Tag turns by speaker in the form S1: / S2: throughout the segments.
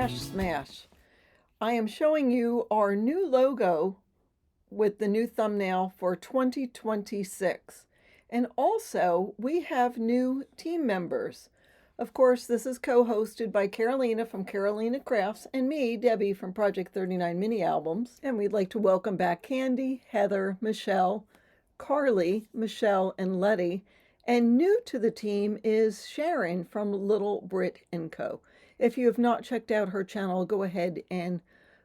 S1: Stash Smash. I am showing you our new logo with the new thumbnail for 2026. And also, we have new team members. Of course, this is co-hosted by Carolina from Carolina Crafts and me, Debbie from Project 39 Mini Albums. And we'd like to welcome back Candy, Heather, Michelle, Carly, Michelle, and Letty. And new to the team is Sharon from Little Brit & Co. If you have not checked out her channel, go ahead and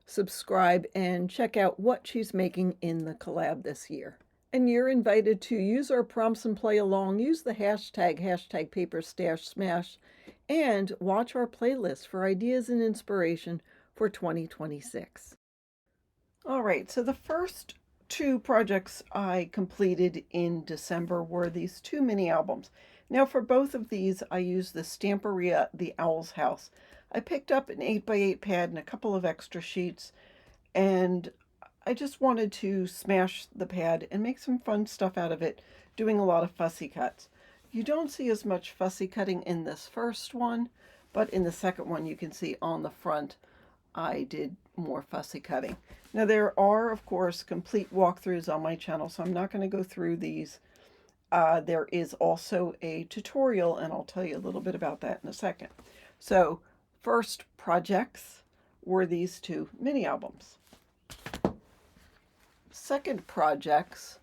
S1: subscribe and check out what she's making in the collab this year. And you're invited to use our prompts and play along. Use the hashtag #paperstashsmash, and watch our playlist for ideas and inspiration for 2026. All right, so the first two projects I completed in December were these two mini albums. Now for both of these, I used the Stamperia The Owl's House. I picked up an 8x8 pad and a couple of extra sheets, and I just wanted to smash the pad and make some fun stuff out of it, doing a lot of fussy cuts. You don't see as much fussy cutting in this first one, but in the second one you can see on the front I did more fussy cutting. Now there are, of course, complete walkthroughs on my channel, so I'm not going to go through these. There is also a tutorial, and I'll tell you a little bit about that in a second. So first projects were these two mini albums. Second projects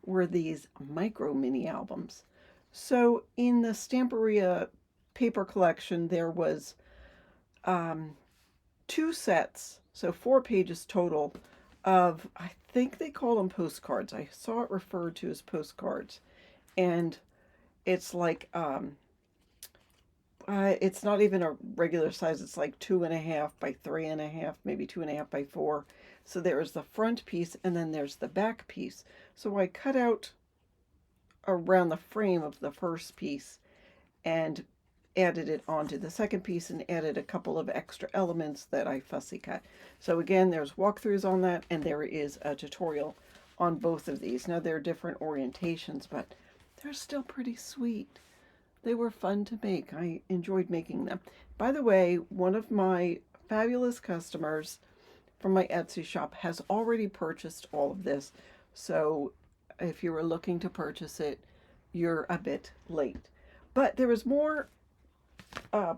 S1: were these micro mini albums. So in the Stamperia paper collection, there was two sets, so 4 pages total of, I think they call them postcards. I saw it referred to as postcards. And it's like, it's not even a regular size. It's like 2.5 by 3.5, maybe 2.5 by 4. So there's the front piece and then there's the back piece. So I cut out around the frame of the first piece and added it onto the second piece and added a couple of extra elements that I fussy cut. So again, there's walkthroughs on that, and there is a tutorial on both of these. Now they're different orientations, but they're still pretty sweet. They were fun to make. I enjoyed making them. By the way, one of my fabulous customers from my Etsy shop has already purchased all of this. So if you were looking to purchase it, you're a bit late. But there was more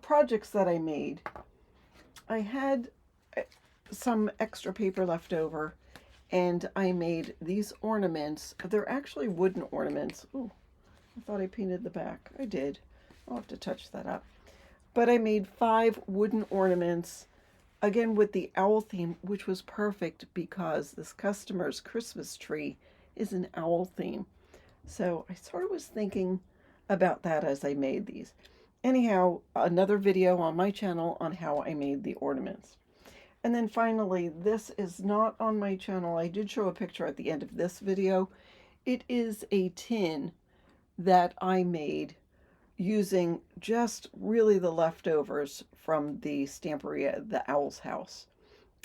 S1: projects that I made. I had some extra paper left over, and I made these ornaments. They're actually wooden ornaments. Ooh, I thought I painted the back. I did. I'll have to touch that up. But I made 5 wooden ornaments, again with the owl theme, which was perfect because this customer's Christmas tree is an owl theme. So I sort of was thinking about that as I made these. Anyhow, another video on my channel on how I made the ornaments. And then finally, this is not on my channel. I did show a picture at the end of this video. It is a tin that I made using just really the leftovers from the Stamperia The Owl's House.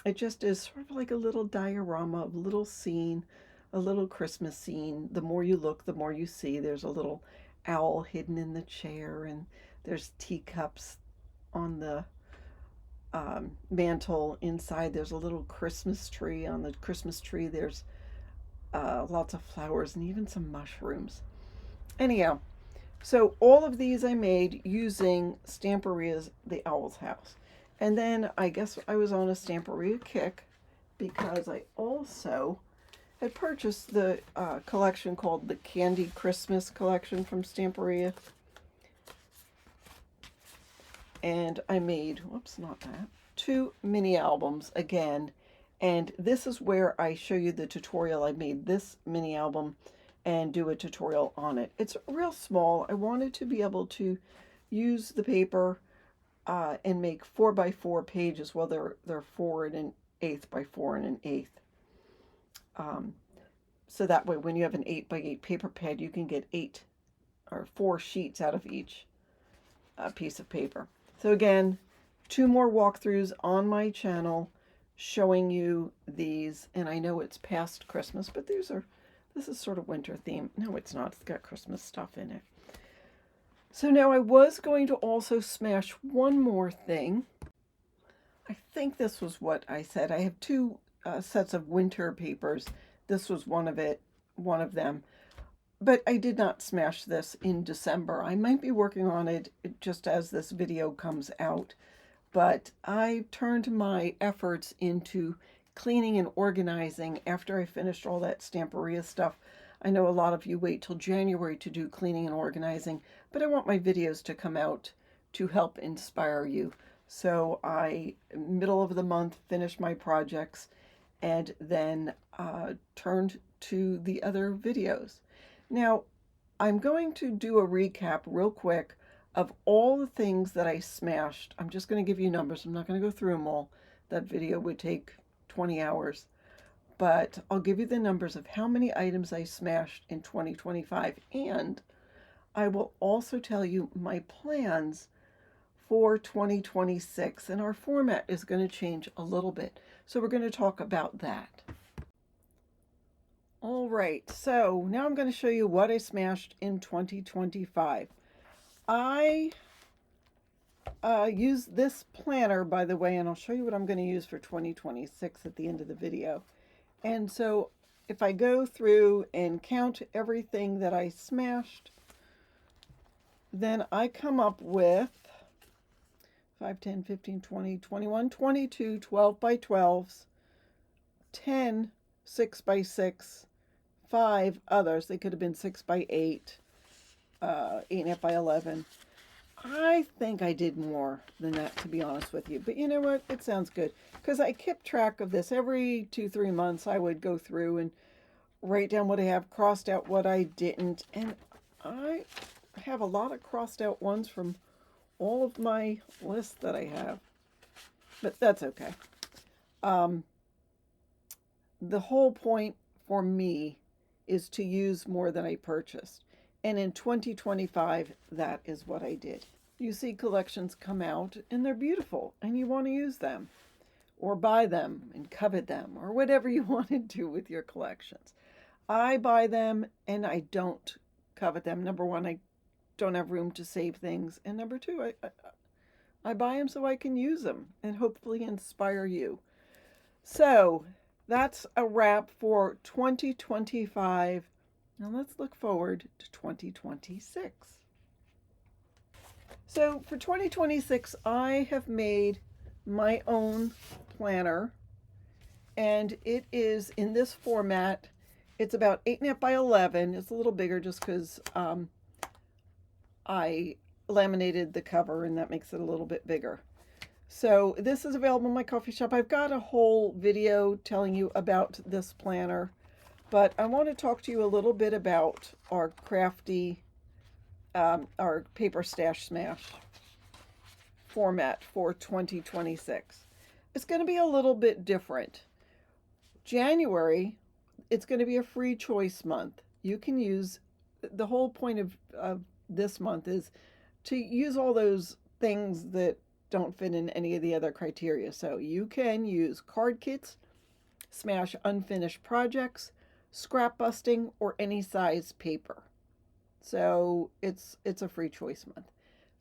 S1: It just is sort of like a little diorama, a little scene, a little Christmas scene. The more you look, the more you see. There's a little owl hidden in the chair, and there's teacups on the mantle. Inside there's a little Christmas tree. On the Christmas tree there's lots of flowers and even some mushrooms. Anyhow, so all of these I made using Stamperia's The Owl's House. And then I guess I was on a Stamperia kick because I also had purchased the collection called the Candy Christmas collection from Stamperia. And I made, whoops, not that, 2 mini albums again. And this is where I show you the tutorial. I made this mini album and do a tutorial on it. It's real small. I wanted to be able to use the paper and make 4x4 pages. Well, they're 4 1/8 by 4 1/8. So that way, when you have an 8x8 paper pad, you can get 8 or 4 sheets out of each piece of paper. So again, 2 more walkthroughs on my channel showing you these. And I know it's past Christmas, but this is sort of winter theme. No, it's not. It's got Christmas stuff in it. So now I was going to also smash one more thing. I think this was what I said. I have two sets of winter papers. This was one of them. But I did not smash this in December. I might be working on it just as this video comes out. But I turned my efforts into cleaning and organizing after I finished all that Stamperia stuff. I know a lot of you wait till January to do cleaning and organizing, but I want my videos to come out to help inspire you. So I, middle of the month, finished my projects and then turned to the other videos. Now, I'm going to do a recap real quick of all the things that I smashed. I'm just going to give you numbers. I'm not going to go through them all. That video would take 20 hours. But I'll give you the numbers of how many items I smashed in 2025. And I will also tell you my plans for 2026. And our format is going to change a little bit. So we're going to talk about that. All right, so now I'm going to show you what I smashed in 2025. I use this planner, by the way, and I'll show you what I'm going to use for 2026 at the end of the video. And so if I go through and count everything that I smashed, then I come up with 5, 10, 15, 20, 21, 22 12 by 12s, 10 6 by 6, 5 others. They could have been 6 by 8, 8.5 by 11. I think I did more than that, to be honest with you. But you know what? It sounds good. Because I kept track of this. Every 2-3 months, I would go through and write down what I have, crossed out what I didn't. And I have a lot of crossed out ones from all of my lists that I have. But that's okay. The whole point for me is to use more than I purchased. And in 2025, that is what I did. You see collections come out and they're beautiful and you want to use them or buy them and covet them or whatever you want to do with your collections. I buy them and I don't covet them. Number one, I don't have room to save things. And number two, I buy them so I can use them and hopefully inspire you. So that's a wrap for 2025. Now let's look forward to 2026. So for 2026, I have made my own planner, and it is in this format. It's about 8.5 by 11. It's a little bigger just because I laminated the cover, and that makes it a little bit bigger. So this is available in my coffee shop. I've got a whole video telling you about this planner. But I want to talk to you a little bit about our crafty, our paper stash smash format for 2026. It's going to be a little bit different. January, it's going to be a free choice month. You can use, the whole point of this month is to use all those things that don't fit in any of the other criteria. So you can use card kits, smash unfinished projects, scrap busting, or any size paper. So it's a free choice month.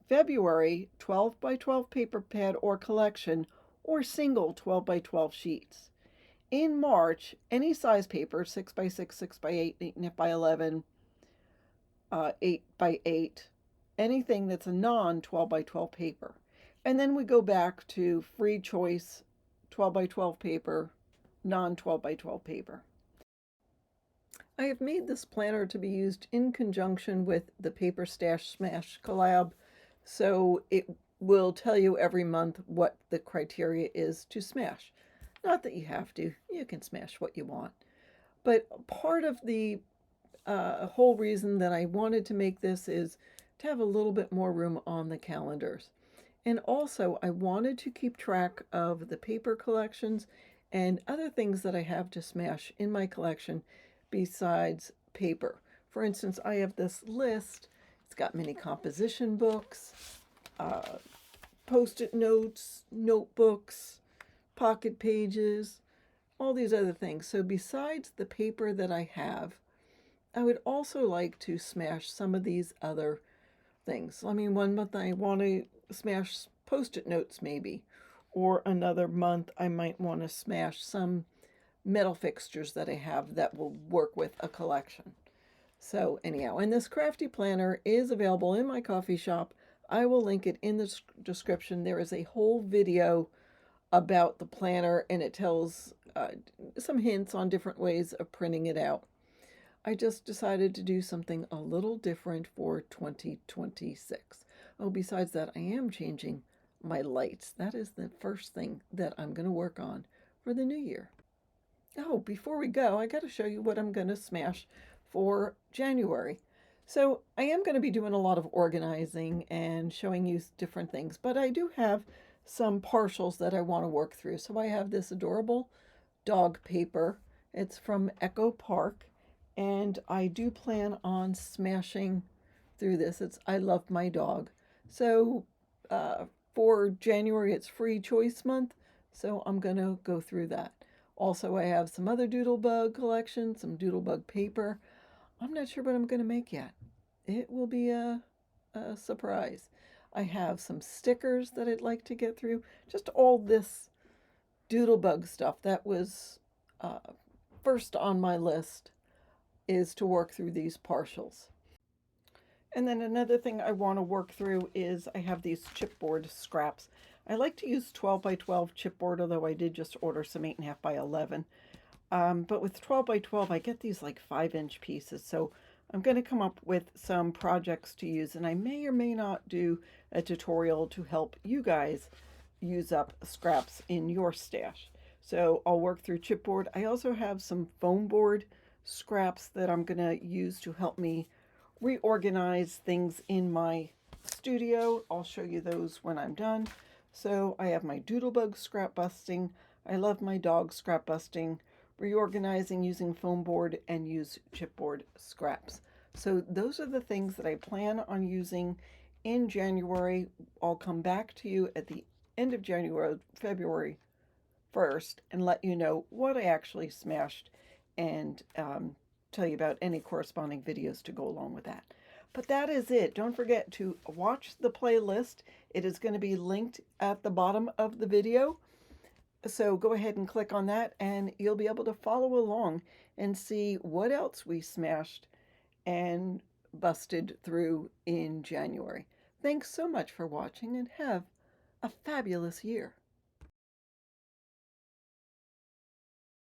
S1: February, 12 by 12 paper pad or collection, or single 12 by 12 sheets. In March, any size paper, 6 by 6, 6 by 8, 8.5 by 11, 8 by 8, anything that's a non 12 by 12 paper. And then we go back to free choice 12 by 12 paper, non 12 by 12 paper. I have made this planner to be used in conjunction with the Paper Stash Smash collab, so it will tell you every month what the criteria is to smash. Not that you have to, you can smash what you want. But part of the whole reason that I wanted to make this is to have a little bit more room on the calendars. And also, I wanted to keep track of the paper collections and other things that I have to smash in my collection besides paper. For instance, I have this list. It's got many composition books, post-it notes, notebooks, pocket pages, all these other things. So besides the paper that I have, I would also like to smash some of these other things. I mean, one month I want to smash post-it notes maybe, or another month, I might want to smash some metal fixtures that I have that will work with a collection. So anyhow, and this crafty planner is available in my coffee shop. I will link it in the description. There is a whole video about the planner, and it tells some hints on different ways of printing it out. I just decided to do something a little different for 2026. Oh, besides that, I am changing my lights. That is the first thing that I'm going to work on for the new year. Oh, before we go, I got to show you what I'm going to smash for January. So I am going to be doing a lot of organizing and showing you different things, but I do have some partials that I want to work through. So I have this adorable dog paper. It's from Echo Park, and I do plan on smashing through this. It's I Love My Dog. So for January, it's free choice month, so I'm going to go through that. Also, I have some other Doodlebug collection, some Doodlebug paper. I'm not sure what I'm going to make yet. It will be a surprise. I have some stickers that I'd like to get through. Just all this Doodlebug stuff that was first on my list is to work through these partials. And then another thing I want to work through is I have these chipboard scraps. I like to use 12 by 12 chipboard, although I did just order some 8.5 by 11. But with 12 by 12, I get these like 5-inch pieces. So I'm going to come up with some projects to use, and I may or may not do a tutorial to help you guys use up scraps in your stash. So I'll work through chipboard. I also have some foam board scraps that I'm going to use to help me reorganize things in my studio. I'll show you those when I'm done. So I have my Doodlebug scrap busting. I Love My Dog scrap busting, reorganizing using foam board, and use chipboard scraps. So those are the things that I plan on using in January. I'll come back to you at the end of January, February 1st, and let you know what I actually smashed, and tell you about any corresponding videos to go along with that. But that is it. Don't forget to watch the playlist. It is going to be linked at the bottom of the video. So go ahead and click on that, and you'll be able to follow along and see what else we smashed and busted through in January. Thanks so much for watching, and have a fabulous year.